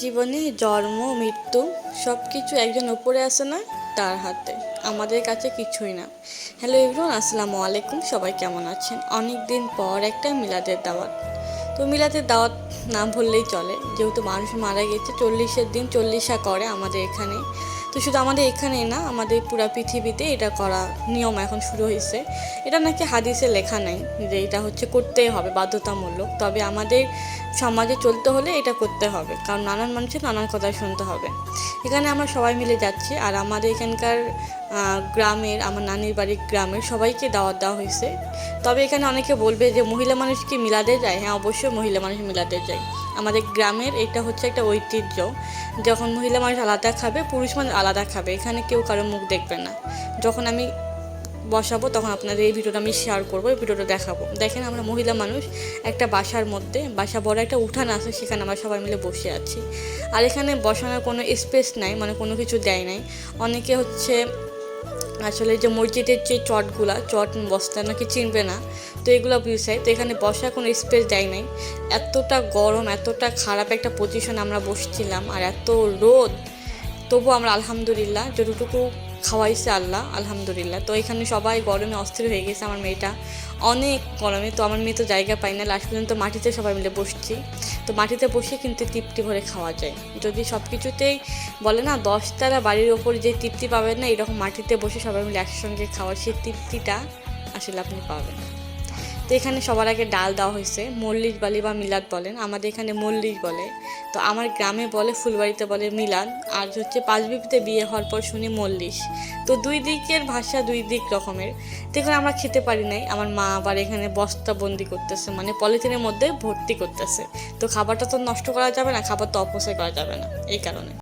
জীবনে জন্ম মৃত্যু সব কিছু একজন উপরে আসে না, তার হাতে। আমাদের কাছে কিছুই না। হ্যালো এভরিওয়ান, আসসালামু আলাইকুম। সবাই কেমন আছেন? অনেক দিন পর একটা মিলাদের দাওয়াত। তো মিলাদের দাওয়াত না বললেই চলে, যেহেতু মানুষ মারা গেছে। 40-এর দিন 40 করে আমাদের এখানে। তো শুধু আমাদের এখানেই না, আমাদের পুরো পৃথিবীতে এটা করা নিয়ম এখন শুরু হয়েছে। এটা নাকি হাদিসে লেখা নাই যে এটা হচ্ছে করতেই হবে, বাধ্যতামূলক। তবে আমাদের সমাজে চলতে হলে এটা করতে হবে, কারণ নানান মানুষের নানান কথা শুনতে হবে। এখানে আমরা সবাই মিলে যাচ্ছি, আর আমাদের এখানকার গ্রামের, আমার নানির বাড়ির গ্রামের সবাইকে দাওয়াত দেওয়া হয়েছে। তবে এখানে অনেকে বলবে যে মহিলা মানুষ কি মিলাদে যায়? হ্যাঁ, অবশ্যই মহিলা মানুষ মিলাদে যায়। আমাদের গ্রামের এটা হচ্ছে একটা ঐতিহ্য। যখন মহিলা মানুষ আলাদা খাবে, পুরুষ মানুষ আলাদা খাবে। এখানে কেউ কারো মুখ দেখবে না। যখন আমি বসাবো তখন আপনাদের এই ভিডিওটা আমি শেয়ার করবো, এই ভিডিওটা দেখাবো। দেখেন, আমরা মহিলা মানুষ একটা বাসার মধ্যে, বাসা বড় একটা উঠান আছে, সেখানে আমরা সবাই মিলে বসে আছি। আর এখানে বসানোর কোনো স্পেস নাই, মানে কোনো কিছু দেয় নাই। অনেকে হচ্ছে আসলে যে মসজিদের যে চট বস্তা নাকি চিনবে না, তো এগুলো বিষয়। তো এখানে বসার কোনো স্পেস দেয় নাই। এতটা গরম, এতটা খারাপ একটা পজিশন আমরা বসছিলাম, আর এত রোদ। তবু আমরা আলহামদুলিল্লাহ, যতটুকু খাওয়াইছে আল্লাহ, আলহামদুলিল্লাহ। তো এখানে সবাই গরমে অস্থির হয়ে গেছে। আমার মেয়েটা অনেক গরমে, তো আমার মেয়ে তো জায়গা পায় না, লাস্ট পর্যন্ত মাটিতে সবাই মিলে বসছি। তো মাটিতে বসে কিন্তু তৃপ্তি ভরে খাওয়া যায়। যদি সব কিছুতেই বলে না 10 তলা বাড়ির ওপর যে তৃপ্তি পাবেন না, এরকম মাটিতে বসে সবাই মিলে একসঙ্গে খাওয়ার সেই তৃপ্তিটা আসলে আপনি পাবেন। তো এখানে সবার আগে ডাল দেওয়া হয়েছে। মল্লিশ বালি বা মিলাদ বলেন, আমাদের এখানে মল্লিশ বলে। তো আমার গ্রামে বলে, ফুলবাড়িতে বলে মিলাদ। আর হচ্ছে পাঁচবিবিতে বিয়ে হওয়ার পর শুনি মল্লিশ। তো দুই দিকের ভাষা দুই দিক রকমের। তো এখানে আমরা খেতে পারি নাই। আমার মা আবার এখানে বস্তা বন্দি করতেছে, মানে পলিথিনের মধ্যে ভর্তি করতেছে। তো খাবারটা তো নষ্ট করা যাবে না, খাবার তো অপচয় করা যাবে না, এই কারণে।